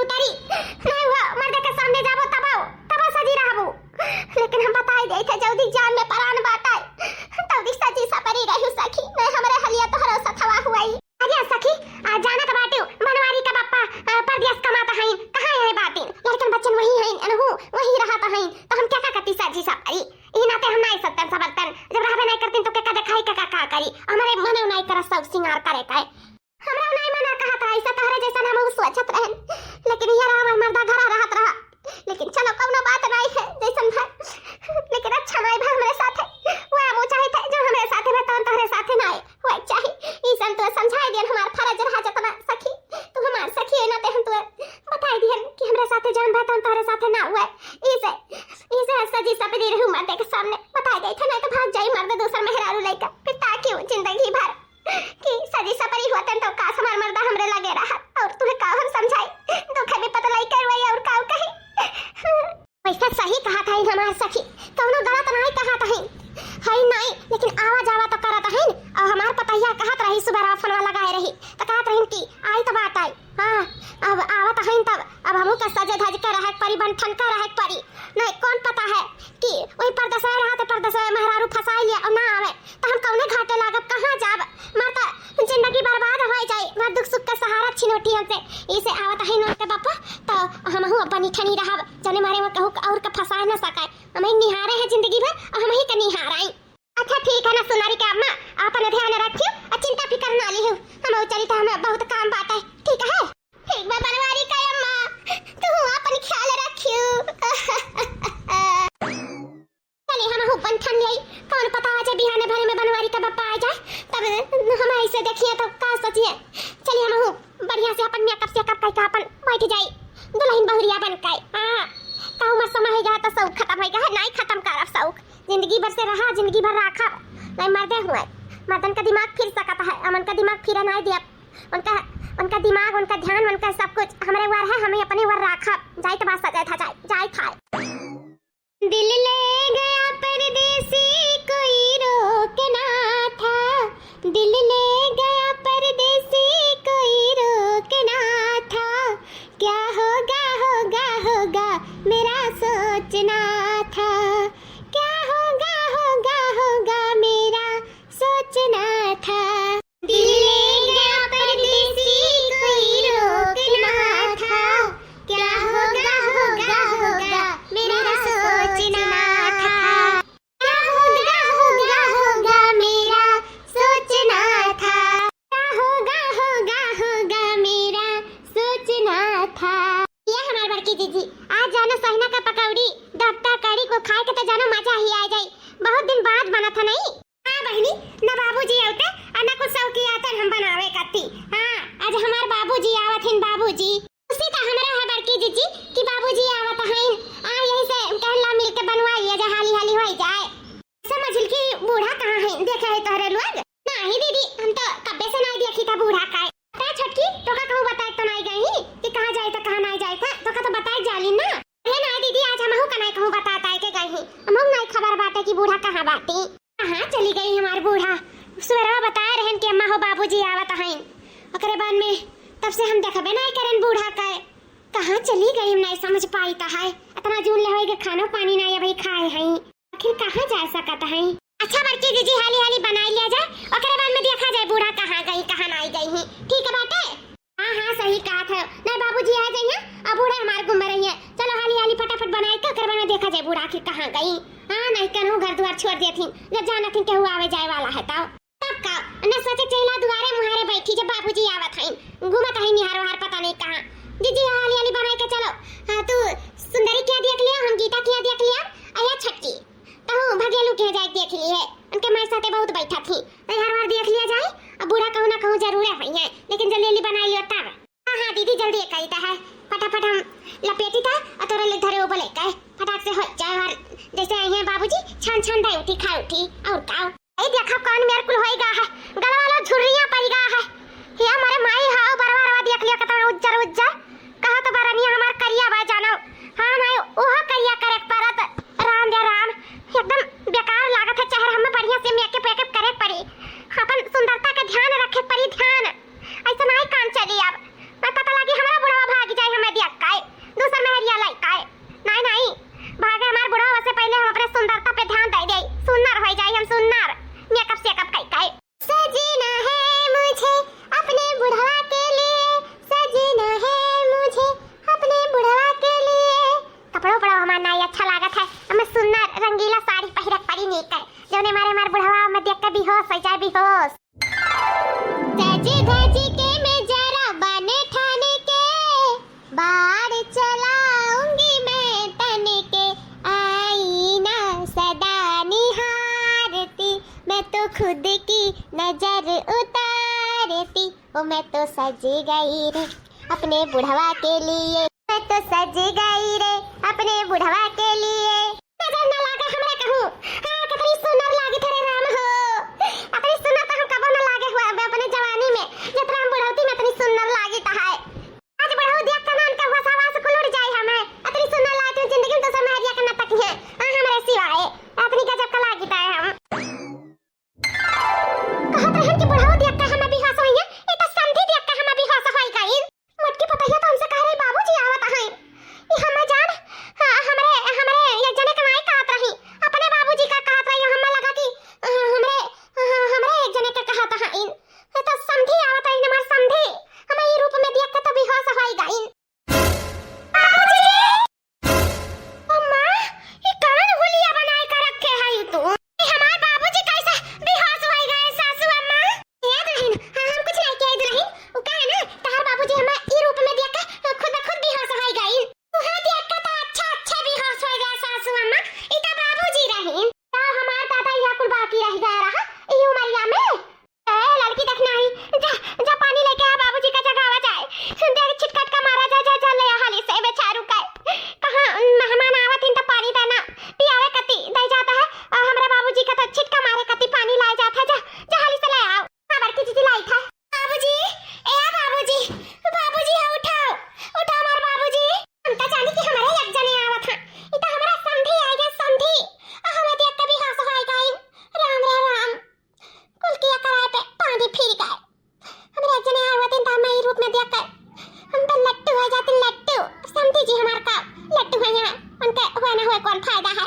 उतरी नहीं हुआ मर्द के सामने जाबो तब सजी रहबो। लेकिन हम बताई दे थे जल्दी जान में प्राण बाटाई तब सजी सपरी रहू सखी मैं हमरे हलिया तो भरोसा थवा हुई। अरे सखी जाना का बाटू बनवारी का बापा परदेश कमाता है कहां है बातें लेकिन बच्चन वही है अनहु वही रहता है तो हम क्या करती सजी सपरी ई नाते हम नहीं सकते सबतन जब रहबे नहीं करती तो क्या देखाई का करी हमारे मन नहीं कर सब सिंगार करे का हमरा नहीं मना कहत रहा ऐसा तहरे जैसा हम स्वच्छत रहन लेकिन ये रहा मर्दा घरा रहत रहा लेकिन चलो कौनो बात नहीं है जैसन है लेकिन अच्छा नहीं भाई हमारे साथ है वो हम चाहे थे जो हमारे साथ है तो तहरे साथ ना वो चाहे ई सन तो समझाई दियन हमार फर्ज रहा जतना सखी तू हमार सखी है ना ते हम तो बताई दियन कि हमारे साथ जान भाई तो तहरे साथ ना हुआ इसे सजी सपरी रहू मर्दे के सामने बताई दे थे नहीं तो भाग जाई मर्द दूसरा मेहरारू लेकर फिर ताकि जिंदगी भर कि सजी सपरी होते तो का हमार मर्दा हमरे लगे रहा और तुम्हें का हम समझाई दुख भी पता नहीं करवाई और का कही वैसा सही कहा था हमार सखी कौनो गलत नहीं कहा था है नहीं लेकिन आवाज आवा तो करत है और हमार पतैया कहत रही सुबह फोनवा लगाए रही तो कहत रही कि आई तो बात आई हां अब आवत है तब अब हमहू के सजे धज के रहे परी बन ठनका रहे परी नहीं कौन पता है कि वही परदसा रहा तो परदसा मेहरारू फसाई लिया और ना आवे तो हम कौने घाटे लागब कहां जाब माता जिंदगी बर्बाद हो जाए ना दुख सुख का सहारा छिनोटी हमसे इसे आवत है नोट के बापा तो हमहू अपनी ठनी रहब जने मारे में कहू और का फसा ना सकाय हम निहारे हैं जिंदगी भर और हम ही के निहाराई। अच्छा ठीक है ना सुनारी के अम्मा अपन ध्यान रखियो और चिंता फिकर ना लियो हम चली तो हमें बहुत काम बात है ठीक है ठीक बा बनवारी का अम्मा तू अपन ख्याल रखियो चले हम हो बंठन ले कौन पता आज बिहाने भरे में बनवारी का बापा आ जाए तब हम ऐसे देखिए तो का सोचिए चलिए हम हो बढ़िया से अपन मेकअप से कप का अपन बैठ जाई दुल्हन बहुरिया बन के हां कहूं मत समय हो गया तो सब खत्म हो गया नहीं खत्म करब सब जिंदगी भर से रहा जिंदगी भर रखा नहीं मर्दे हुए मर्दन का दिमाग फिर सकता है अमन का दिमाग फिर नहीं दिया उनका दिमाग उनका ध्यान उनका सब कुछ हमारे वर है हमें अपने वर रखा जाए तो बात सजाए था जाए था दिल ले गया परदेसी कोई रोक ना था दिल ले गया परदेसी कोई रोक ना था क्या होगा होगा होगा मेरा सोचना था क्या होगा होगा होगा मेरा सोचना था दिल ले गया परदेसी कोई रोक ना था क्या होगा होगा होगा मेरा सोचना था क्या होगा होगा होगा मेरा सोचना था क्या होगा होगा होगा मेरा सोचना था। ये हमारे बड़की दीदी आज जानो सहीना का पकौड़ी डट्टा कड़ी को खाए के तो जानो मजा ही आ जाए बहुत दिन बाद बना था नहीं हां बहनी ना बाबूजी आते और ना कुछ सौकी आते हम बनावे करती हां आज हमार बाबूजी आवत हैं बाबूजी उसी का हमरा है बड़की दीदी कि बाबूजी आवत हैं आ यही से कहला मिलके बनवाइए जा हाली हाली हो जाए समझ कि बूढ़ा कहां है देखा है तोरे लोग नहीं दीदी हम तो कब्बे से नहीं देखी था बूढ़ा का ता छटकी तो का कहूं बताए तो नहीं गई कि कहां जाए तो कहां नहीं जाए था तो का तो बताए जाली ना अरे नहीं दीदी आज हमहू का नहीं कहूं बताता है के गई हमहू नहीं खबर बाटे कि बूढ़ा कहां बाटी कहां चली गई हमार बूढ़ा सुबह बता रहन कि अम्मा हो बाबूजी आवत हैं ओकरे बाद में तब से हम देखबे नहीं करन बूढ़ा का कहां चली गई हम नहीं समझ पाई ता है इतना जून ले होई के खानो पानी नहीं अभी खाए हैं आखिर कहां जा सकत है। अच्छा बड़की दीदी हाली हाली बनाई लिया जाए ओकरे बाद में देखा जाए बूढ़ा कहां गई कहां नहीं गई है ठीक है बाटे हां हां सही कहा था नहीं बाबूजी आ जाइए अब बूढ़ा हमारे घूम रही है चलो हाली हाली फटाफट बनाए के ओकरे बाद में देखा जाए बूढ़ा आखिर कहां गई हां नहीं करूं घर द्वार छोड़ दी थी जब जाना थी केहू आवे जाए वाला है तब का न सोचे चला दुआरे मुहारे बैठी जब बाबूजी आवत हैं घूमत है निहार वहार पता नहीं कहां दीदी हाली हाली बनाए के चलो हां तू सुंदरी क्या देख लिया हम गीता क्या देख लिया आया छटकी तो भगेलू के जाए देख ली है उनके मां साथे बहुत बैठा थी हर बार देख लिया जाए अब बूढ़ा कहूं ना कहूं जरूर है लेकिन जल्दी बनाई लियो तब हां हां दीदी जल्दी कहता है फटाफट हम लपेटी था और तोरे ले धरे बोले का फटाक से हो जाए और जैसे आई है बाबूजी छान छान दे उठी खा उठी और का ए देखा कौन मेरे कुल होएगा है गला वाला झुर्रियां पड़ेगा है ये हमारे माई हां बरवारवा देख लिया कत उज्जर उज्जर कहा तो बरनिया हमार करिया बा जानो हां नहीं ओह करिया करे परत राम दे राम एकदम बेकार लागत है चेहरा में बढ़िया से मेकअप करे पड़ी अपन सुंदरता का ध्यान रखे पड़ी ध्यान ऐसा नहीं काम चली अब मैं पता लगी हमारा बुढ़वा भाग जाए हमें देख खुद की नजर उतारती, ओ मैं तो सज गई रे अपने बुढ़वा के लिए, मैं तो सज गई रे अपने बुढ़वा के लिए। नजर न लागे हमरा कहूं, हां कितनी सुंदर लागी तेरे राम हो, अपनी सुंदर तो हम कबो न लागे हुआ अपने जवानी में, जितना हम बुढ़ौती में इतनी सुंदर लागी ता है। आज बुढ़ऊ देख के नान के हवास को उड़ जाए हमें, इतनी सुंदर लागी जिंदगी में तो सब मेहरिया के न तक है हमारे सिवाय, अपनी गजब का लागी ता है हम। कहत रहन कि बुढ़ऊ देख के हमें बेहोश होई है, ए तो समझी देख के हमें बेहोश होई गई। मोटकी पतैया तो हमसे कह रही बाबूजी आवत हैं, ई हमें जान हमरे एक जने के नाई कहत रही, अपने बाबूजी का कहत रही, हमें लगा कि हमरे एक जने के कहत हैं। ए तो समझी आवत है हमार समझी, हमें ई रूप में देख के तो बेहोश होई गई। बाबूजी अम्मा ई कौन हुलिया बनाए के रखे है तू, ई हमार बाबूजी कैसे बेहोश होई गए सासू अम्मा। ए दुल्हन हम कुछ नहीं कह दुल्हन, उ कहे ना तहार बाबूजी हमें ई रूप में देख के खुद ब खुद बेहोश होई गई। उहे देख के तो अच्छा बेहोश हो गया सासू अम्मा, ई तो बाबूजी रही तो हमार दादा यहाँ कुल बाकी रह गया रहा ई उमरिया में। ए लड़की देखना ही जा पानी लेके आ, बाबूजी का जगावा जाए, देख छिटकट का मारा जा ले हाली से बेचारू का कहां मेहमान आवत इन तो पानी देना पियावे कति दे जाता है, हमरे बाबूजी का तो छिटका मारे कति पानी लाए जाता है, जा हाली से ले आओ। हां बड़की चीज लाई था बाबूजी, ए बाबूजी बाबूजी उठाओ उठाओ मार बाबूजी, हम तो जानी कि हमारे एक जने आवत है, ई तो हमरा समझी आ गया समझी, हमें देख के भी हंस होई गई। राम रे राम कुल किया कराए पे पानी फिर गए, हमारे एक जने आवत इन तो मैं ई रूप में देख कर हम तो लट्टू हो जाते, लट्टू समझी जी हमार का लट्टू है यहाँ, उनके हुए ना हुए कौन फायदा है।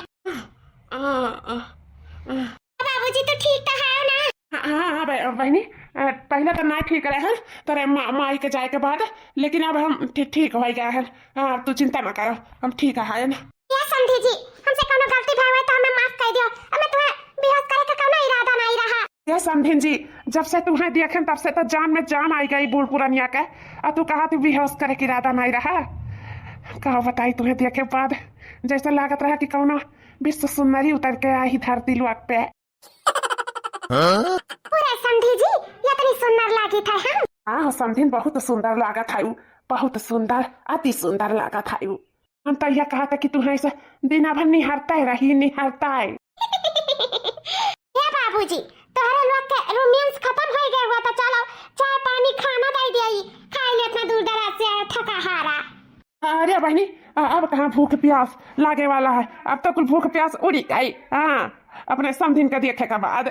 बाबूजी तो ठीक तो है ना। हाँ बहनी पहले तो नहीं ठीक रहे तेरे माई के जाए के बाद, लेकिन अब हम ठीक हो गए हैं। हाँ तू चिंता ना करो, हम ठीक है ना। ये समझी जी हमसे कोनो गलती भई है तो हमें माफ कर दियो, हमें तुम्हें बेहोश करे का कोनो इरादा नहीं रहा। ये समझिन जी जब से तुम्हें देखें तब से तो जान में जान आई गई बूढ़ पुरानिया के, और तू कहा तू बेहोश करे का इरादा नहीं रहा। कहा बताई तुम्हें देखे बाद जैसे लागत रहा कि कौनो विश्व सुंदरी उतर के आई धरती लोक पे। पूरा समझी जी ये इतनी सुंदर लागी था हम। हाँ समझिन बहुत सुंदर लागत है, बहुत सुंदर अति सुंदर लागत है। हम तो यह कहा था कि तुम्हें ऐसे दिन भर निहारता रही निहारता है। ये बाबूजी तोहरे लोग के रोमांस खत्म हो गया हुआ तो चलो चाय पानी खाना दे दिया, खाए ले इतना दूर दराज से आया थका हारा। अरे बहनी अब कहाँ भूख प्यास लागे वाला है, अब तो कुल भूख प्यास उड़ी गई। हाँ अपने समझिन के देखे के बाद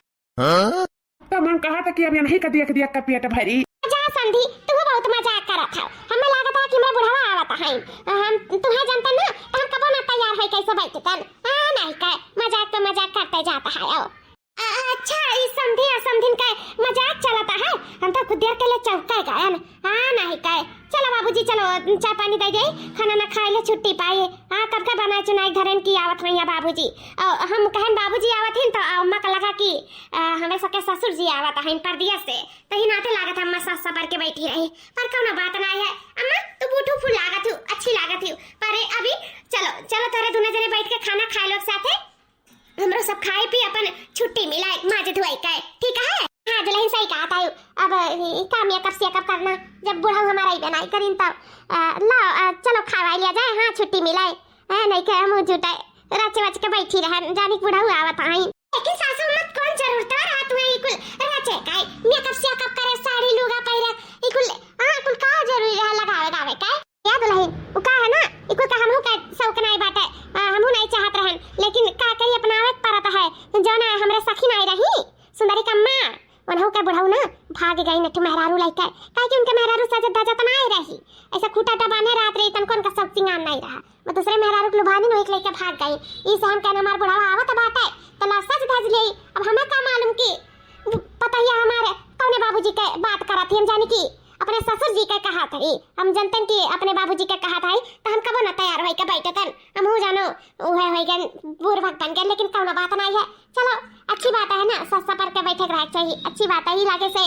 तो मन कहा था कि अब नहीं का देख दिया का पेट भरी। जा समझी तू बहुत मजाक कर रहा था, हमें लगा था कि मैं बुढ़वा आवत है, हम तुम्हें जानते ना तो हम कबो ना तैयार है कैसे बैठतन। हां नहीं का मजाक तो मजाक करते जाता है। आओ अच्छा इस समझिन का मजाक चलता है, हम तो खुद देर के लिए चौका गए। हां नहीं का चलो बाबूजी चलो चाय पानी दे दे, खाना ना खाए ले छुट्टी पाए। हां कब का बना चुनाई घरन की आवत है बाबूजी, हम कहन बाबूजी आवत हैं तो अम्मा का लगा कि हमें सके ससुर जी आवत हैं परदिया से, तही नाते लागत अम्मा सास सबर के बैठी रही, पर कोनो बात नहीं है। अम्मा तू बूठू फूल लागत हूँ अच्छी लागत हूँ, पर अभी चलो चलो तारे दोनों जने बैठ के खाना खाए लोग साथे, हमरो सब खाए पी अपन छुट्टी मिलाए माजे धुआई का ठीक है। हाँ दुल्हन सही कहा था, अब काम या कब से कब करना, जब बुढ़ा हमारा ही बनाई करीन तब ला चलो खावा लिया जाए। हाँ छुट्टी मिलाए है नहीं के मुंह जुटाए रचे बच के बैठी रह जानी बुढ़ा हुआ आवत आई, लेकिन सासू मत कौन जरूरत है रात में इकुल रचे काई मेकअप से कब करे साड़ी लुगा पहिरे इकुल। हां कुल का जरूरी है लगावे गावे का या दुल्हन उ का है ना इकुल का हमहु का शौक नहीं बाटे, हमहु नहीं चाहत रहन, लेकिन का करी अपनावे परत है जो ना हमरे सखी नहीं रही सुंदरी कम्मा उन्हों के बुढ़ऊ ना भाग गई नठ मेहरारू लइका, काहे कि उनके मेहरारू सजत धजत नहीं रही, ऐसा खूटा बांधे रात रही तन कौन का सब सिंगार नहीं रहा, वो दूसरे मेहरारू के लुभानी नो एक लइका भाग गई। इस हम कहना हमार बुढ़वा आवत बाटे तो ला सज धज ले, अब हमें का मालूम कि पता ही हमारे कौने बाबूजी के बात करत हम जानी कि अपने ससुर जी के कहा था, हम जनतन कि अपने बाबूजी के कहा था तो हम कबो न तैयार होई के बैठे तन, हम हो जानो ओहे होई गन बुढ़वा बन गए, लेकिन कौनो बात नहीं है। चलो अच्छी बात है ना सस्ता पर के बैठे रह चाहिए, अच्छी बात है ही लागे से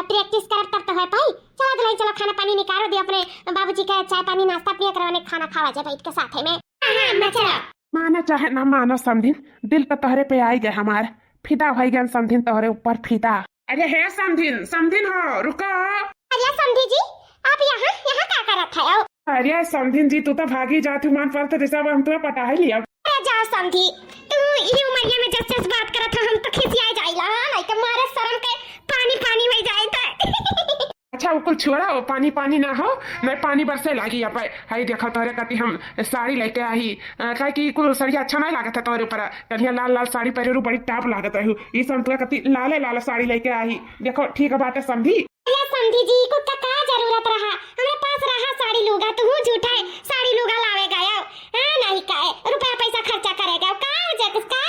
प्रैक्टिस करब तब तो है पाई। चलो दुल्हन चलो खाना पानी निकालो दे अपने बाबूजी के चाय पानी नाश्ता पिया करवाने खाना खावा जाए बैठ के साथ में। हां मैं चलो मानो चाहे ना मानो समझिन दिल तो तोहरे पे आई गए हमार, फिदा भाई ज्ञान समधिन तोहरे ऊपर फिदा। अरे है समधिन, समधिन हो, रुको। अरे समधी जी, आप यहाँ यहाँ क्या करत है? अरे समधिन जी, तू तो भागी जाती मान पर तो रिश्ता हम तुम्हें पटा ही लिया। अरे जाओ समधी, तू ये उमरिया में जस जस बात करत हो हम तो खिसिया जाइला, नहीं तो मारे शर्म के पानी पानी हो जाए तो। अच्छा वो कुल छोड़ा हो, पानी पानी ना हो, नहीं पानी बरसे लागी अब। हाई देखो तोरे कति हम साड़ी लेके आई, काहे कि कुल साड़िया अच्छा नहीं लागत है तोरे ऊपर। कलिया लाल लाल साड़ी पहरे रू बड़ी टाप लागत रहू, ई सब तोरे कति लाले लाल साड़ी लेके आई। देखो ठीक बात है समझी। अरे समधी जी को का जरूरत रहा, हमारे पास रहा साड़ी लूगा, तू झूठा है साड़ी लूगा लावे गया नहीं का रुपया पैसा खर्चा करेगा का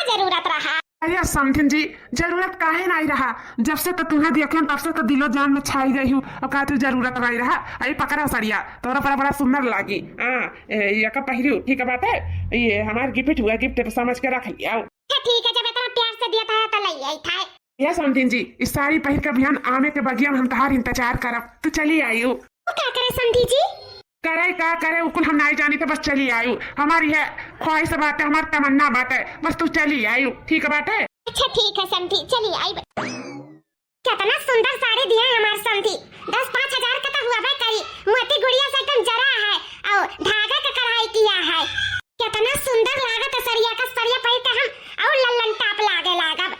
जरूरत रहा? अरे समधिन जी, जरूरत काहे नहीं रहा, जब से तो तुम्हें देखे तब से तो दिलो जान में छाई गई हूँ। और का तू जरूरत नहीं रहा, अरे पकड़ा सड़िया तोरा पर बड़ा सुंदर लागी। ये का पहिरी ठीक बात है, ये हमारा गिफ्ट हुआ, गिफ्ट समझ के रख लिया। ठीक है, जब इतना प्यार से दिया था तो ले आई था। ये समधिन जी, इस साड़ी पहन के बिहान आमे के बगिया में हम तहार इंतजार करब, तू चली आई हो। क्या करे समधी जी? करे का करे उकुल हम नहीं जानी तो बस चली आयु, हमारी है ख्वाहिश बात है, हमारी तमन्ना बात है, बस तू चली आयु ठीक बात है। अच्छा ठीक है समधी, चली आई। कितना सुंदर साड़ी दिया है हमारे समधी, 10-5 हजार का तो हुआ भाई करी, मोती गुड़िया से एकदम जरा है और धागा का कढ़ाई किया है। कितना सुंदर लागत है सरिया का, सरिया पहन के हम और लल्लन टाप लागे लागब।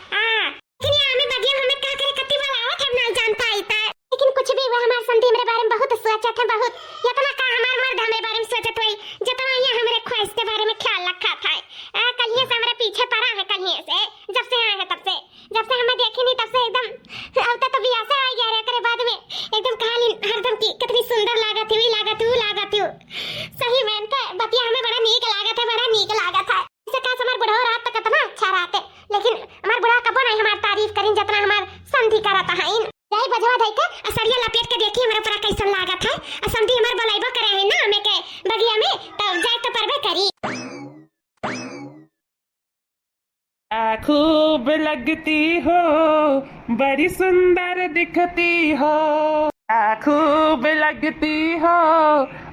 लेकिन ये हमें बगिया हमें क्या करे कत्ती वाला आवत हम नहीं जान पाई था। लेकिन कुछ भी हुआ हमारे समधी मेरे बारे में बहुत सोचत है, बहुत इतना का हमारे मर्द हमारे बारे में सोचत हुई जितना ये हमारे ख्वाहिश के बारे में ख्याल रखा था। कलिए से हमारे पीछे पड़ा है, कलिए से जब से आए हैं तब से, जब से हमें देखी नहीं तब से एकदम अब तो बियाह से आ गया रे करे बाद में एकदम कहानी हरदम की कितनी सुंदर लागत हुई सही में तो बतिया हमें बड़ा नीक लागत है। इसे का हमार बुढ़ा रात तक कितना अच्छा रहते, लेकिन हमार बुढ़ा कबो नहीं हमार तारीफ करिन जितना हमार समधी करत है। यही बजवा दई के असरिया लपेट के देखी हमरा पूरा कैसन लागत है, समधी हमार बलाइबो करे है ना हमें के बगिया में, तब जाए तो परबे करी। खूब लगती हो, बड़ी सुंदर दिखती हो, खूब लगती हो,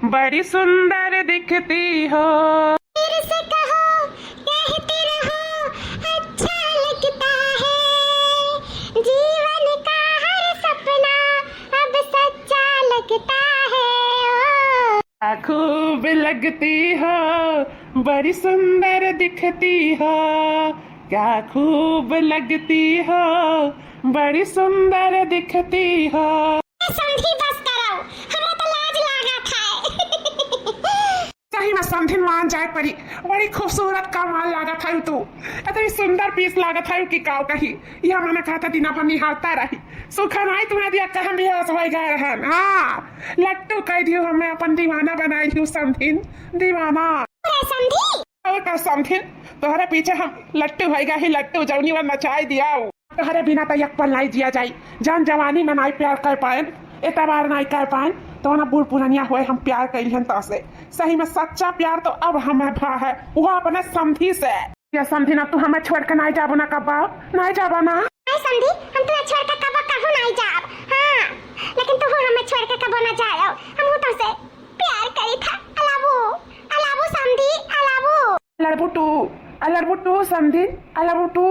बड़ी सुंदर दिखती हो। फिर से कहो कहते रहो अच्छा लगता है, जीवन का हर सपना अब सच्चा लगता है। खूब लगती हो, बड़ी सुंदर दिखती हो, क्या खूब लगती हो, बड़ी सुंदर दिखती हो। समधी बस कराओ, हमरा तो लाज लागत है। सही में समधिन मान जाए परी, बड़ी खूबसूरत का माल लागत है तू, इतनी सुंदर पीस लागत है कि काव कही। यह मैंने कहा था दिना पर निहारता रही, सुखा नहीं तुम्हें दिया कहाँ भी हो गए रहन। हाँ लट्टू कह दियो, हमें अपन दीवाना बनाई दियो समधिन, दीवाना। समधी और का समधिन तोहरे पीछे हम लट्टू होएगा ही, लट्टू जौनी वर नचाई दिया तोहरे बिना तो एक पल नहीं जिया जाई। जान जवानी में नहीं प्यार कर पाए, एतबार नहीं कर पाए तो ना बूढ़ पुरानिया हुए हम प्यार करिहन तो से। सही में सच्चा प्यार तो अब हमें भा है, वो अपने समधी से। या समधी ना तू हमें छोड़ के नहीं जाबो ना, कब्बा नहीं जाबो ना। नहीं समधी, हम तुम्हें छोड़ के कबो कहूं नहीं जाब। हाँ लेकिन तू हमें छोड़ के कबो ना जाओ, हम तो से प्यार करी था। अलाबू समधी अलाबू अलरबुटू समधी अलरबुटू।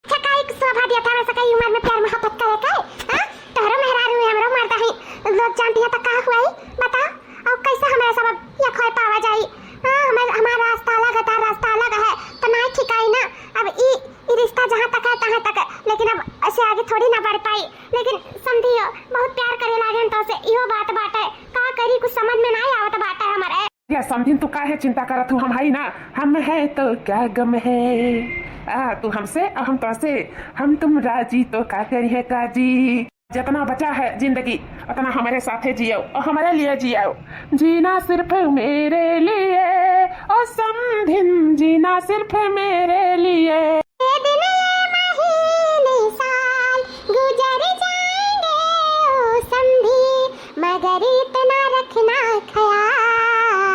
छकाई शोभा दिया था वैसे कई उम्र में प्यार मोहब्बत करे का। हां तोहरो मेहरारू है, हमरो मरदा है, लोग जानती है तो का हुआ है बता। और कैसे हमारा सब ये खोई पावा जाई? हां हमारा रास्ता अलग है तो नहीं ठिकाई ना। अब ई रिश्ता जहां तक है तहां तक, लेकिन अब ऐसे आगे थोड़ी ना बढ़ पाई। लेकिन समझियो बहुत प्यार करे लागन तो से इहो बात है, का करी कुछ समझ में नहीं आवत बात है हमारे। या समझिन तू काहे चिंता करत हूँ, हम है ना, हम है तो क्या गम है। तू हमसे और हम तो से, हम तुम राजी तो का करी है काजी। जितना बचा है जिंदगी उतना हमारे साथे जियो और हमारे लिए जियो। जीना सिर्फ मेरे लिए और समझिन, जीना सिर्फ मेरे लिए। दिन ये महीने साल गुजर जाएंगे ओ समधी, मगर इतना रखना ख्याल,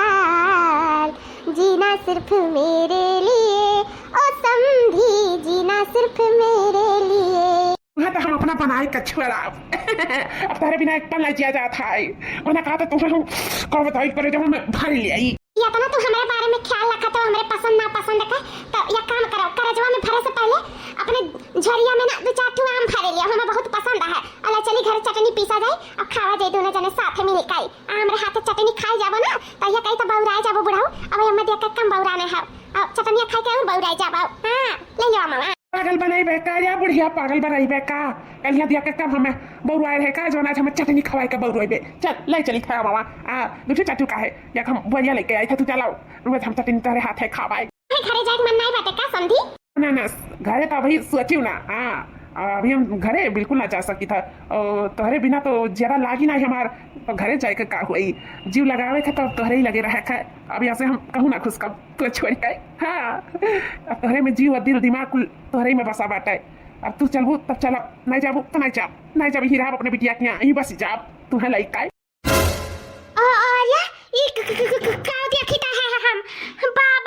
जीना सिर्फ मेरे लिए ओ समधी, जीना सिर्फ मेरे लिए। तो हम अपना बनाए कछुआ अब तारे बिना एक पल नहीं जिया जाता है। मैंने कहा था तुम्हें हम कब बताई करे जब मैं भर ले आई। या तो ना तू हमारे बारे में ख्याल रखा तो हमारे पसंद ना पसंद का तो या काम करो करजवा में भरे से पहले अपने झरिया में ना 2-4 ठो आम भरे लिया हमें बहुत पसंद है। अला चली घर चटनी पीसा जाए और खावा जाए दोनों जने साथ में निकाई आम रे हाथ चटनी खाई जाबो ना तो या कहीं तो बौराए जाबो बुढ़ाऊ अब हम देख के कम बौराने है अब चटनी खाई के बौराए जाबो। हां ले लो मामा पागल बनाई बेका या बुढ़िया पागल बनाई बेका कलिया दिया के कब हमें बौरुआ रहे का जो ना हमें चटनी खवाए के बौरुए बे चल ले चली खाया मामा दूसरी चाटू का है या हम बुढ़िया लेके आई था तू चलाओ रोज हम चटनी तेरे हाथ है खावाए घरे जाए मन नहीं बाटे का समझी ना ना घरे तो अभी सोची ना अभी हम घरे बिल्कुल ना जा सकी था तोहरे बिना तो ज्यादा लागी ना हमार तो घरे जाए के का हुई जीव लगावे था तो तोहरे ही लगे रहे का अब यहाँ से हम कहूँ ना खुश कब तो छोड़ के हाँ अब तोहरे में जीव दिल दिमाग कुल तोहरे में बसा बाटा है अब तू चलबू तब चल नहीं जाबू तो नहीं जाब ही रहा अपने बिटिया के यहाँ यही बस जाब तुम्हें लाई का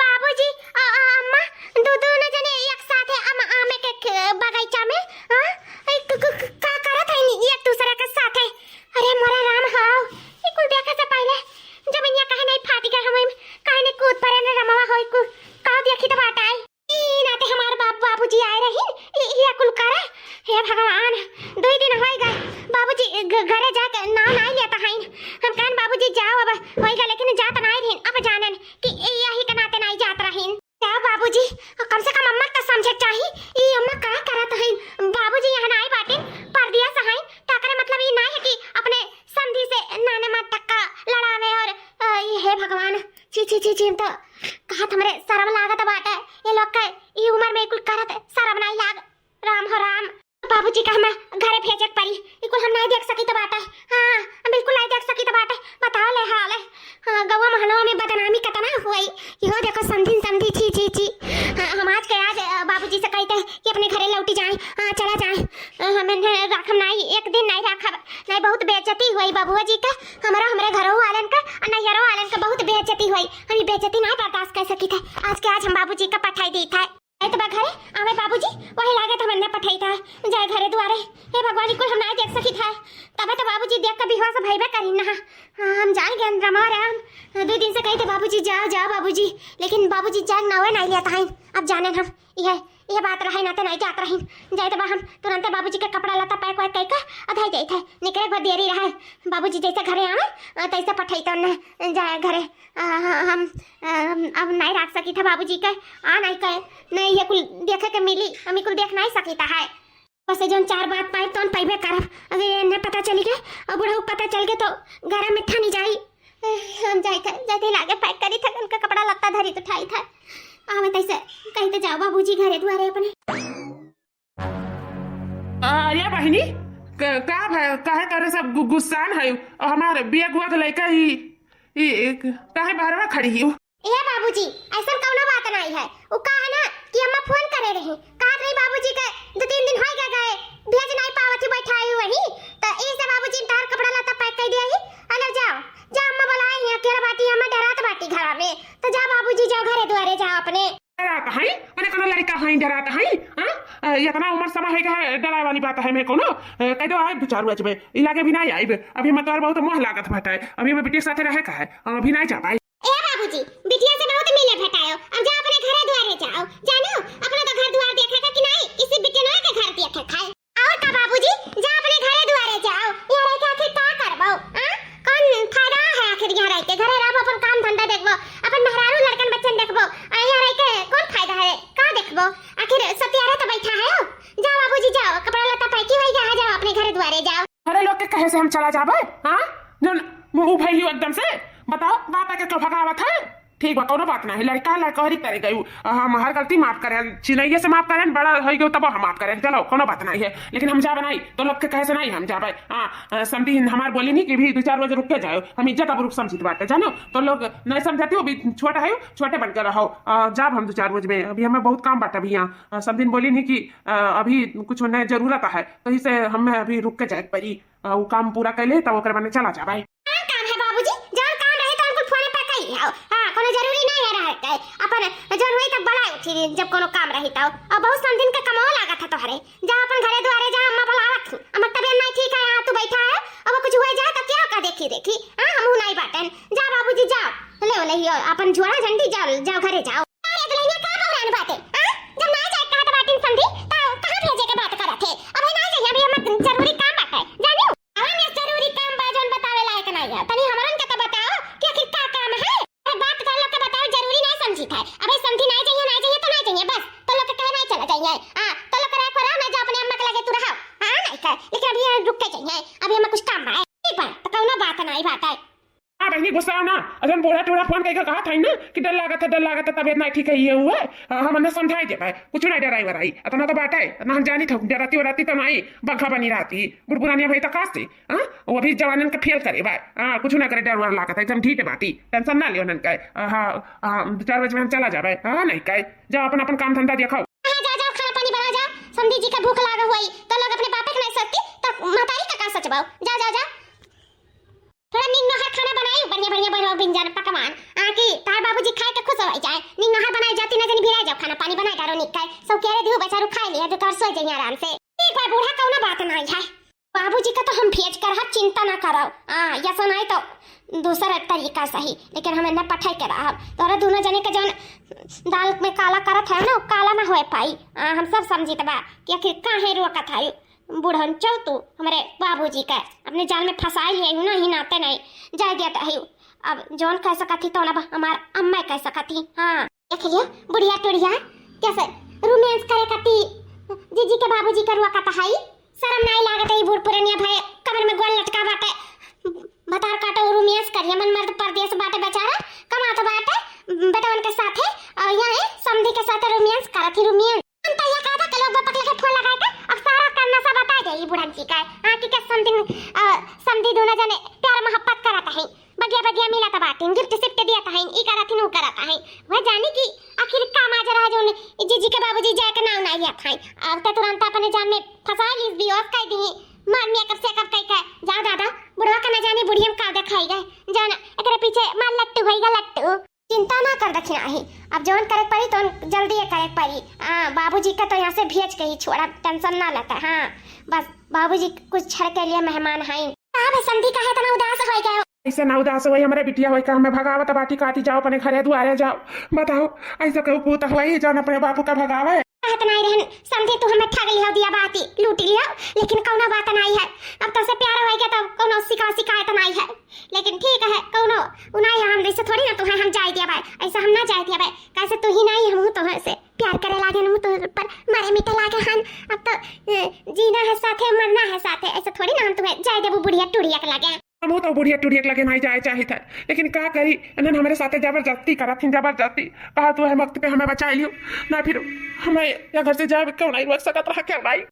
बाबूजी अम्मा दोनों जने एक साथ आमे के बगीचा में का करत है एक दूसरे के साथ है। अरे मोरा राम हाउ ई कुल देखे से पहले जब इन्या कहे नहीं फाटी गए हम कहे नहीं कूद परे न रमवा होई कुल का देखी तो बाटा है ई नाते हमार बाबूजी आए रही ये कुल करे हे भगवान 2 दिन हो गए बाबूजी घरे जाके नाव नहीं लेता है हम कहन बाबूजी जाओ अब होएगा लेकिन जात नहीं रहिन अब जानन कि यही के नाते नहीं जात रहिन क्या बाबूजी कम से कम अम्मा का समझे चाहिए ई अम्मा का करत है बाबूजी यहाँ नहीं बाटे पर दिया सहाय ताकरे मतलब ये नहीं है कि अपने संधि से नाने मत टक्का लड़ावे और हे भगवान छी छी छी छी तो कहा हमरे शर्म लागत बाटे ये लोग के ई उम्र में कुल करत शर्म नहीं लाग राम हो राम बाबूजी का हमें घरे भेजक पड़ी इकुल हम नहीं देख सकी तो बाटे हां बिल्कुल नहीं देख सकी तो बाटे बताओ ले हाल है गवा महलों में बदनामी कतना हुई यो देखो समझी छी छी छी हम आज के आज बाबूजी से कहते कि अपने घरे लौटी जाए चला जाए हमें राखम नहीं एक दिन नहीं राखब नहीं बहुत बेइज्जती हुई बाबूआ जी का हमरे घरों वालन का और नैहरों वालन का बहुत बेइज्जती हुई हम बेइज्जती नहीं बर्दाश्त कर सकी थे आज के आज हम बाबूजी का पठाई दी था तो बा घरे आवे बाबूजी वही लागत हमने पठाई था जाए घरे द्वारे हे भगवान को हम नहीं देख सकी था तब तो बाबूजी देख कर विश्वास भइबे करी ना हम जान गए रमा राम 2 दिन से कहते बाबूजी जाओ बाबूजी लेकिन बाबूजी जाग ना हुए नहीं लेता है अब जाने हम ये बात रहे ना तो नहीं जात रही जाए तो हम तुरंत बाबूजी का कपड़ा लता पैक वैक कई अधाई जाए थे निकले बहुत देरी रहे बाबूजी जैसे घरे आवे तैसे पठाई तो न जाए घरे हम अब नहीं रख सकी था बाबूजी के नहीं कहे नहीं ये कुल देखे के मिली हम कुल देख नहीं सकी था है बस जो 4 बात पाए तो पैबे करब अगर इन्हें पता चल गया और बुढ़ऊ पता चल गया तो घर में था नहीं जाई हम जाते लागे पैक करी था उनका कपड़ा लत्ता धरी तो ठाई था आवे तैसे कहीं तो जाओ बाबूजी घरे द्वारे अपने ये बहनी काहे करे सब गुस्सान है हमारे बिया गुआ के लइका ही काहे बारवा खड़ी ही ये बाबूजी ऐसा कौनो बात नहीं है वो का है ना कि अम्मा फोन करे रही कहा रही बाबूजी के 2-3 दिन हो गए भेज नहीं पावती बैठाई वही तो ऐसे बाबूजी तार कपड़ा लता पैक कर दिया ही अरे जाओ अम्मा बुलाई है केरा बाटी अम्मा डरात बाटी घर में तो जा बाबूजी जाओ घरे द्वारे जाओ अपने डराता है मैंने कोनो लड़का है डराता है हां इतना उम्र समय है डरा वाली बात है मैं कोनो कह दो आए 2-4 बजे में इलाके भी नहीं आइब अभी मैं तोर बहुत मोह लागत भटा है अभी मैं बिटिया साथे रहे का है अभी नहीं जा पाई बाबूजी बिटिया से बहुत मिले भेटायो अब जा अपने घरे द्वारे जाओ जानो अपना तो घर द्वार देखा कि नहीं किसी बिटिया के घर देखे खाए और का बाबूजी जा अपने घरे द्वारे जाओ ये रह के आखिर का करबो कौन फायदा है आखिर यहाँ रह के घरे रहबो अपन काम धंधा देखबो अपन मेहरारू लड़कन बच्चन देखबो यहाँ रह के कौन फायदा है का देखबो आखिर सतियारा तो बैठा है जाओ बाबूजी जाओ कपड़ा लता पैकी होई जा जाओ अपने घरे द्वारे जाओ अरे लोग के कहे से हम चला जाबे हां जो मुंह भाई एकदम से बताओ बात के क्यों भगावत है ठीक बा कोनो बात नहीं लड़का लड़कोहरी करे गई हम हर गलती माफ करें चिन्हैया से माफ करें बड़ा हो गयो तब हम माफ करें चलो कोनो बात नहीं है लेकिन हम जाबे नहीं तो लोग के कहे से नहीं हम जाबे समझी हमार बोली नहीं कि भी 2-4 बजे रुक के जाओ हम इज्जत अब रुक समझी बात जानो तो लोग नहीं समझाते हो भी छोटा है छोटे बनकर रहो जाब हम 2-4 बजे में अभी हमें बहुत काम बाटा भी यहाँ समझी बोली नहीं कि अभी कुछ नए जरूरत है तो इसे हमें अभी रुक के जाए पड़ी वो काम पूरा कर ले तब ओकर बने चला जाबे कोनो जरूरी नहीं है रहे अपन जन हुई तब बड़ा उठी जब कोनो काम रही तो अब बहुत दिन का कमाओ लागत है तोहरे जा अपन घरे द्वारे जा अम्मा बुलावत अम्मा तबियत नहीं ठीक है तू बाबूजी जाओ ले ले हियो अपन झोरा झंडी जाओ जाओ घरे जाओ। अरे दुल्हनिया का बहरान बात है हां जब ना जाए कहा तो बातिन समझी तो कहां भेजे के बात करत है। अबे ना जाइए अभी हम जरूरी काम बात है जानियो हमें जरूरी काम बा जोन बतावे लायक नहीं है तनी हमरन के तो बताओ कि आखिर का काम है। बात कर लो के बताओ जरूरी नहीं समझी था अबे समझी नहीं चाहिए तो नहीं चाहिए बस तो लोग कहे नहीं चला जाइए हां तो लोग करे करो ना जो अपने अम्मा के लगे तू रहो हां नहीं कर लेकिन अभी रुक के जाइए अभी हमें कुछ काम है ठीक है तो कौनो बात नहीं बात है। हाँ बहनी गुस्सा ना अजन बोला टोड़ा फोन करके कहा था ना कि डर लागत है तबियत नहीं ठीक है ये हुआ हमने समझाई दे पाए कुछ नहीं ड्राइवर आई इतना तो बात है ना हम जानी था डराती वराती तो नहीं बंखा बनी रहती बुढ़पुरानिया भाई तो खास थी हाँ वो भी जवानन का फेल करे भाई हाँ कुछ ना करे डर वर लागत है एकदम ठीक है बाती टेंशन ना लियो नन का हाँ 4 बजे में हम चला जाए हाँ नहीं कहे जाओ अपन अपन काम धंधा दिखाओ जाओ खाना पानी बना जाओ समझी जी का भूख लागा हुई तो लोग अपने बापे के नहीं सकती तो मातारी का सच बाओ जा जा जा थोड़ा निन्नो हर खाना बनाई बढ़िया बढ़िया बनो बिंजन पकवान आके तार बाबूजी खाए के खुश हो जाए निन्नो हर बनाई जाती ना जनी भिड़ा जाओ खाना पानी बनाए डारो निकाय सब कह रहे दियो बेचारू खा लिया तो कर सो जाइए आराम से एक बार बूढ़ा कौनो बात नहीं है बाबूजी का तो हम भेज कर हर चिंता ना करो हां या सुनाई तो दूसरा तरीका सही लेकिन हमें न पठाई के रहा तोरा दोनों जने के जौन दाल में काला करत है ना काला ना होए पाई हम सब समझी तबा कि आखिर काहे रोकत है बूढ़न चल तू हमारे बाबूजी का अपने जाल में फंसा लिए ना ही नाते नहीं जा दिया है अब जौन कह सका थी तो ना हमार अम्मा कह सका थी हाँ देख लिया बुढ़िया टुड़िया कैसे रोमांस करे कती जीजी के बाबूजी का रुआ कता है शर्म नहीं लागत है बूढ़ पुरानिया भाई कमर में गोल लटका बाटे बतार काटो रोमांस करिए मन मर्द परदेश बाटे बेचारा कमाता बाटे बेटवन के साथ है और यहाँ समधी के साथ रोमांस करत ही रोमांस हम तो ये कहा था कि लोग बपक लगे फोन लगाए थे अब सारा करना सब बता गई बुढ़ा जी का हां कि क्या समधी दोनों जने प्यार मोहब्बत करता है बगिया बगिया मिला था बातें गिफ्ट सिफ्ट दिया था ई करत नु करता है वह जाने की आखिर का माजरा है जो जीजी के बाबूजी जाए के नाम नहीं लिया था अब तो तुरंत अपने जान में फंसा ली बेहोश कर दी मार मिया कब से कब कह के जा दादा बुढ़वा का न जाने बुढ़ियम का दिखाई गए जाना एकरे पीछे मार लट्टू होइगा लट्टू चिंता ना कर दखिना ही अब जौन करे पड़ी तो जल्दी करे पड़ी हाँ बाबूजी का तो यहाँ से भेज के ही छोड़ा टेंशन ना लेता हाँ बस बाबूजी कुछ छड़ के लिए मेहमान हैं साहब संधि का है तना उदास हो गए ऐसे ना उदास हो हमारे बिटिया हो हमें भगावत बाटी काटी जाओ अपने घरे दुआरे जाओ बताओ ऐसा कहूँ पूत हुआ जौन अपने बापू का भगावे कहत नहीं रहन समझे तू हमें ठग लिया दिया बाती लूट लिया लेकिन कौनो बात नहीं है अब तो से प्यार हो गया तो कौनो शिकायत नहीं है लेकिन ठीक है कौनो उनाई हम जैसे थोड़ी ना तू हम जाए दिया भाई ऐसा हम ना जाए दिया भाई कैसे तू ही नहीं हम तो से प्यार करे लागे हम तो पर मारे मिटे लागे हन अब तो जीना है साथे मरना है साथे ऐसे थोड़ी ना हम तुम्हें जाए देबू बुढ़िया टुड़िया के लागे हम तो बुढ़िया टुड़िया लगे नहीं जाए चाहे था लेकिन क्या करी इन्होंने हमारे साथ जबरदस्ती करा थी जबरदस्ती कहा तू है वक्त पे हमें बचा लियो ना फिर हमें या घर से जाए क्यों नहीं रोक सकता रहा क्यों नहीं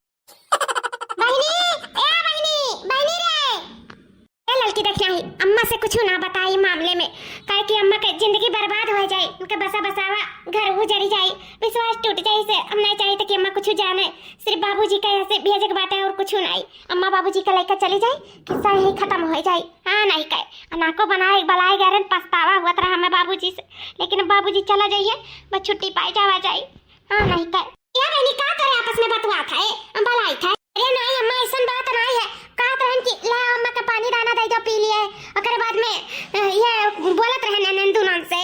बहनी रे लड़की देखना ही अम्मा से कुछ ना बताई मामले में काहे कि अम्मा के जिंदगी बर्बाद हो जाए उनके बसा बसावा घर उजड़ी जाए विश्वास टूट जाए से हम नहीं चाहिए कि अम्मा कुछ जाने सिर्फ बाबूजी का ऐसे भेजे के बात है और कुछ नहीं अम्मा बाबूजी का लेकर चली जाए किस्सा ही खत्म हो जाए हाँ नहीं कहे नाको बनाए बलाए गए पछतावा हुआ रहा हमें बाबूजी से लेकिन बाबूजी चला जाइए बस छुट्टी पाई जावा जाए हाँ नहीं कहे यार बहनी का करे आपस में बतवा था बलाई था अरे नहीं अम्मा ऐसा बात नहीं है कहा रहन कि ला अम्मा का पानी दाना दे दो पी लिए ओकर बाद में ये बोलत रहे नंदू नाम से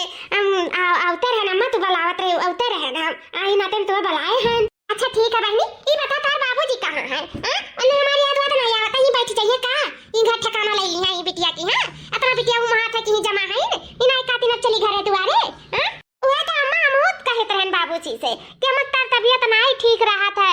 आवते रहे अम्मा तू बुलावत रहे आवते रहे ना आई नाते तो बुलाए हैं अच्छा ठीक है बहनी ई बता तार बाबूजी कहां है हां अने हमारी याद बात नहीं आवत ही बैठ जाइए का ई घर ठिकाना ले लिया ई बिटिया की हां अपना बिटिया वहां था कि जमा है ई नहीं काती न चली घरे दुआरे हां वो तो अम्मा अमूत कहत रहन बाबूजी से कि अम्मा तार तबीयत नहीं ठीक रहा था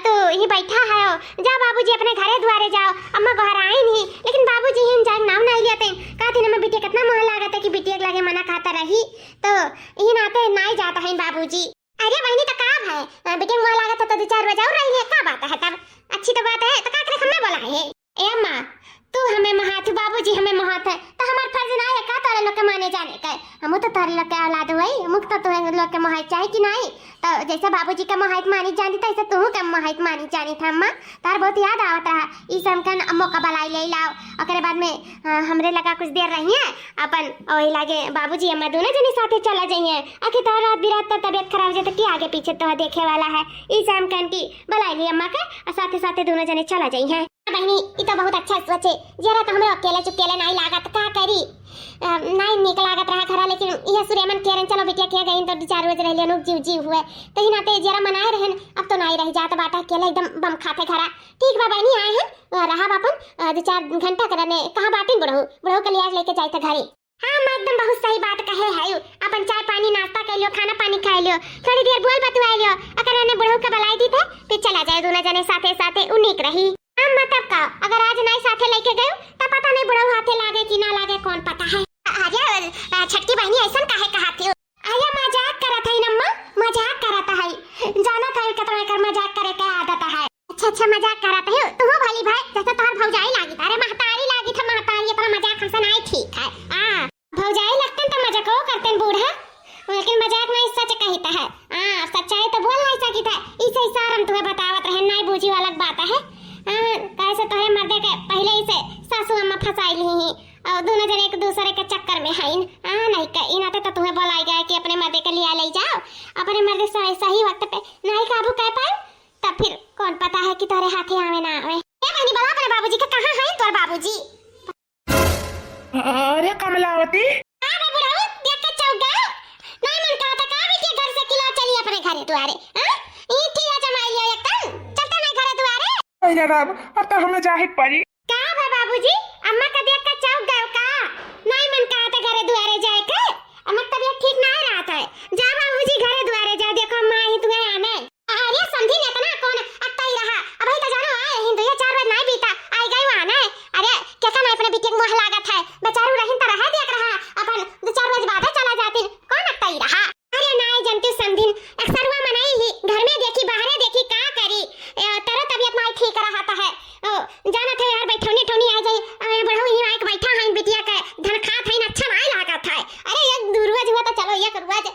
तो ही बैठा है जा बाबूजी अपने घरे द्वारे जाओ अम्मा घर आई नहीं लेकिन बाबूजी ही जान नाम नहीं लेते कहते न मैं बिटिया कितना मोह लागत है कि बिटिया के लगे मना खाता रही तो ही नाते नहीं जाता है बाबूजी अरे बहनी तो काम है बिटिया मोह लागत है तो 2-4 बजे और रही है क्या बात है तब अच्छी तो बात है तो का करे हमने बोला है ए अम्मा तू हमें महात बाबूजी हमें महात है तो हमार फर्ज ना है का तारे लोग के माने जाने का हम तो तारे लोग के औलाद हुई मुक्त तो लोग के महात चाहे कि नहीं तो जैसे बाबूजी का महात मानी जानी था ऐसे तू के महात मानी जानी था अम्मा तार बहुत याद आवत रहा ई समकन मौका बलाई ले लाओ ओकरे बाद में हमरे लगा कुछ देर रही है अपन ओही लागे बाबूजी अम्मा दोनों जने साथे चला जाइए आखिर तो रात बिरात तो तबीयत खराब हो जाए तो की आगे पीछे तो देखे वाला है ई समकन की बलाई ली अम्मा के और साथे साथे दोनों जने चला जाइए बहनी ई तो बहुत अच्छा सोचे जरा तो हमें अकेले चुकेले नहीं लागत का करी नहीं निक लागत यह सूर्यमन केरन चलो बिटिया किया गई तो 4 रोज रह लेनु जीव जीव हुए तो ही नाते जरा मनाए रहन अब तो नहीं रह जात बाटा अकेला एकदम बम खाते घरा ठीक बा बहनी आए हैं रहा बापन 2-4 घंटा करने कहां बाटिन बुढ़ऊ के लिए लेके जाए घरे। हाँ मैं एकदम बहुत सही बात कहे है अपन चाय पानी नाश्ता कर लियो खाना पानी खा लियो थोड़ी देर बोल बतवा लियो अगर ने बुढ़ऊ के बलाई दी थे फिर चला जाए दोनों जने साथे साथे उनिक रही। हम मतलब का अगर आज नहीं साथे लेके गए तो पता नहीं बुढ़ऊ हाथे लागे कि ना लागे कौन पता है। आजा छटकी बहनी ऐसा काहे कहाती हो आया मजाक करत है नम्मा मजाक करत है जाना था कितना कर मजाक करे का आदत है। अच्छा मजाक करत है तू हो भली भाई जैसे तोहर भौजाई लागी अरे महतारी लागी था महतारी इतना मजाक हमसे नहीं ठीक है। हां भौजाई लगते तो मजाक हो करते बूढ़ा लेकिन मजाक नहीं सच कहता है। हां सच्चाई तो बोल नहीं सकता है इसे इशारा हम तुम्हें बतावत रहे नहीं बूझी वाला बात है। हां कैसे तोहरे मर्दे के पहले ही से सासू अम्मा फसाई ली और दोनों जने एक दूसरे के चक्कर में है। हां नहीं का इनाते तो तुम्हें बोलाई गया कि अपने मर्दे के लिए ले जाओ अपने मर्दे से सही वक्त पे नहीं काबू कर पाए तब फिर कौन पता है कि तोरे हाथे आवे ना आवे। ए बहनी बड़ा अपने बाबूजी का कहां है तोर बाबूजी। अरे कमलावती हां बे बुढ़ऊ देख के चौक गए नहीं मन कहा था का भी घर से किला चली अपने घरे द्वारे। हां ई ठीक है जमाई लियो एकदम चलते नहीं घरे द्वारे। अरे राम अब तो हमें जाहिद पड़ी का बे बाबूजी अम्मा का देख के चौक गए का नहीं मन कहा था घरे द्वारे जाए के अम्मा तबीयत ठीक नहीं रहा था जा बाबूजी घरे द्वारे जा देखो अम्मा ही तुम्हें आने अरे समझी नहीं इतना कौन अत्ता ही रहा अभी तो जानो आए हिंदू ये 4 बजे नहीं बीता आई गई वहां ना अरे क्या कहना अपने बेटे को मोह लागत है बेचारू रहिन तो रहा देख रहा अपन 2-4 बजे बाद चला जाती कौन अत्ता ही रहा। अरे नहीं जनती समझिन अक्सरवा मनाई ही घर में देखी बाहर देखी का करी तेरा तबीयत नहीं ठीक रहा था है जाना था यार बैठौनी ठौनी आ जाई बढ़ो ही आके बैठा है बिटिया के धन खात है अच्छा नहीं लागत है। अरे एक दुर्वज हुआ तो चलो एक रोज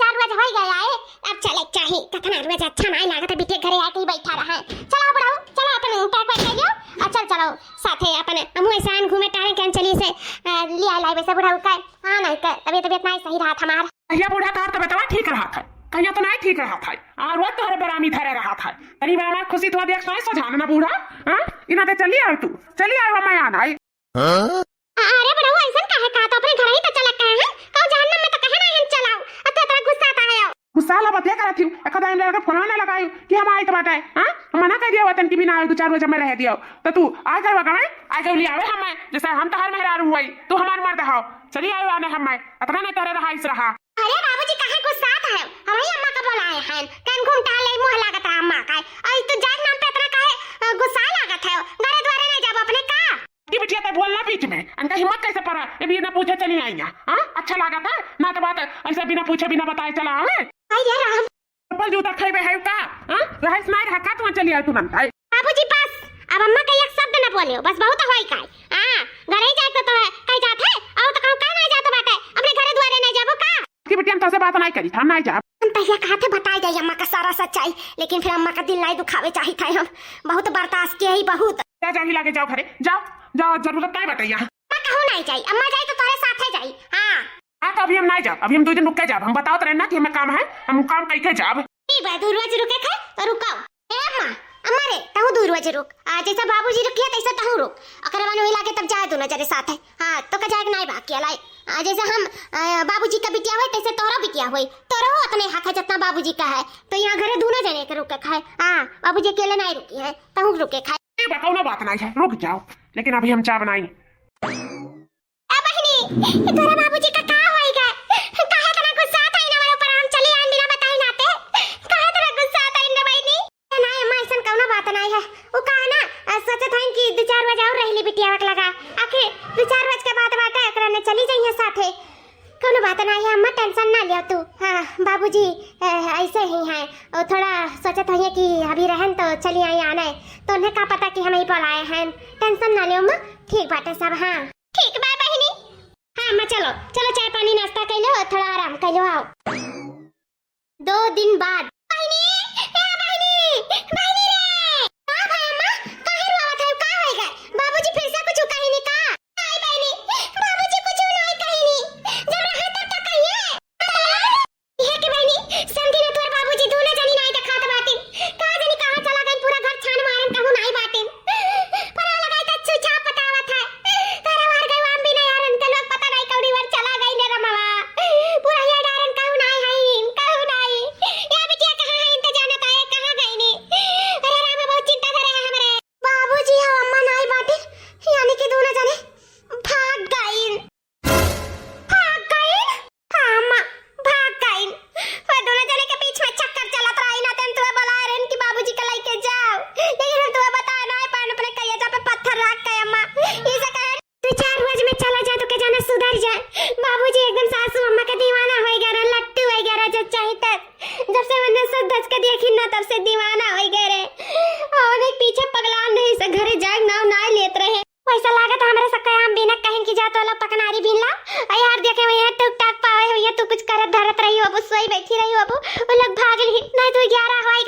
4 बजे हो गया है अब चले चाहिए कतना रोज अच्छा नहीं लागत है बिटिया घरे आके ही बैठा रहा चलो बढ़ो चलो अपन पैक पैक कर लियो और चलो साथे अपन हम ऐसान घूमे टारे कैन चली से लिया लाई वैसे बुढ़ऊ का। हां नहीं का तबीयत नहीं सही रहा था हमार कहिया बूढ़ा तोहर तबीयत ठीक रहा था कहिया तो नहीं ठीक रहा था और वो तोहरे बेरामी धरे रहा था तनी बेरा खुशी तो देख नहीं सजाना ना बूढ़ा। हां इना ते चली आ तू चली आ मैं आना है। अरे बुढ़ऊ ऐसा काहे का तो अपने घर ही तो चला का है कहो जानना में तो कहे नहीं हम चलाओ अब तो तेरा गुस्सा आता है गुस्सा ला बतिया करत हूं एक टाइम लगा फोन ना लगायो कि हम आई तो बाटे। हां मना कर दिया वतन की बिना आए 2-4 बजे में रह दियो तो तू आ गए वगा में आ गए ले आवे हम जैसे हम तो हर मेहरारू हुई तू हमार मर्द हो चली आयो आने हम इतना नहीं करे रहा इस रहा। अरे बाबूजी काहे गुस्सा आता है हमारी अम्मा का बोलाए हैं कन घूमता ले मुंह लागत है अम्मा का आई तो जाग नाम पे इतना काहे गुस्सा लागत है घरे द्वारे नहीं जाब अपने का दी बिटिया ते बोलना बीच में अनका हिम्मत कैसे पड़ा ये बिना पूछे चली आई है। हां अच्छा लगा था ना तो बात ऐसे बिना पूछे बिना बताए चला आवे अरे राम चप्पल जूता खाइबे है का। हां रहस नहीं रहा का तू चली आई तुरंत आई बाबूजी बस अब अम्मा का एक शब्द न बोलियो बस बहुत होई का। हां घरे जाए तो कहीं जात है और तो कहूं का नहीं जात बाटे अपने घरे द्वारे नहीं जाबो का की बिटिया हम तो से बात नहीं करी था नहीं जा हम तो ये कहते बताई दे अम्मा का सारा सच्चाई लेकिन फिर अम्मा का दिल नहीं दुखावे चाहिए था हम बहुत बर्दाश्त किए ही बहुत जा जा ही लाके जाओ घरे जाओ जाओ जरूरत नहीं बताइए। अम्मा कहूं नहीं जाई अम्मा जाई तो तारे साथ है जाई। हां हां तो अभी हम नहीं जाब अभी हम 2 दिन रुक के जाब हम बताओ तो ना कि हमें काम है हम काम कई के जाब ठीक है 2 रोज रुके खाए तो रुकाओ ए अम्मा अम्मा रे तहु 2 रोज रुक जैसा बाबूजी रुकिया तैसा तहु रुक अकर मन होई लागे तब जाए दोनों जरे साथ है। हां तो का जाए नहीं बाकी लाई जैसे हम बाबूजी का बिटिया होय तैसे तोरा बिटिया होय तोरो उतने हक है जितना बाबूजी का है तो यहाँ घरे दोनों जने के रुक के खाए। हां बाबूजी अकेले नहीं रुकी है तहु रुक के खाए बताओ ना बात नहीं है रुक जाओ लेकिन अभी हम चाय बनाई। ए बहनी तोरा बाबूजी का का होएगा काहे तना गुस्सा आता है ना मेरे ऊपर हम चली आन बिना बताई नाते काहे तना गुस्सा आता है ना बहनी नहीं अम्मा ऐसा कौनो बात नहीं है वो कहा ना सोचत हन कि 2-4 बजे और रहली बिटिया वक लगा आखिर 2-4 बजे के बाद बाटे एकरा ने चली जाइए साथे कौनो बात नहीं है अम्मा टेंशन ना लियो तू। हां बाबूजी ऐसे ही हैं और थोड़ा सोचत है कि अभी रहन तो चली आई आने तो उन्हें का पता कि हम ही बुलाए हैं टेंशन ना लियो अम्मा ठीक बात है सब। हां ठीक बाय बहनी। हां अम्मा चलो चलो चाय पानी नाश्ता कर लो थोड़ा आराम कर लो आओ 2 दिन बाद बहनी ए बहनी बहनी रे का भाई अम्मा काहे रोवत है का होएगा बाबूजी फिर से कुछ कही नहीं का नहीं बहनी बाबूजी कुछ नहीं कही नहीं जब रहा तब तक कहिए ये के बहनी समझी ना तोर बाबूजी दोनों जनी नहीं देखा त बाटी का जनी कहां चला गई पूरा घर छान मारन कहूं नहीं बाटे पता लगाई त छुछा पतावत है तारा मार गई हम भी नहीं यार उनके लोग पता नहीं कौड़ी बार चला गई ने रमवा के मैं टुक टाक पावे हुई तू कुछ करत धरत रही हो, सोई बैठी रही हो, वो लोग भाग ली नहीं तो 11 होई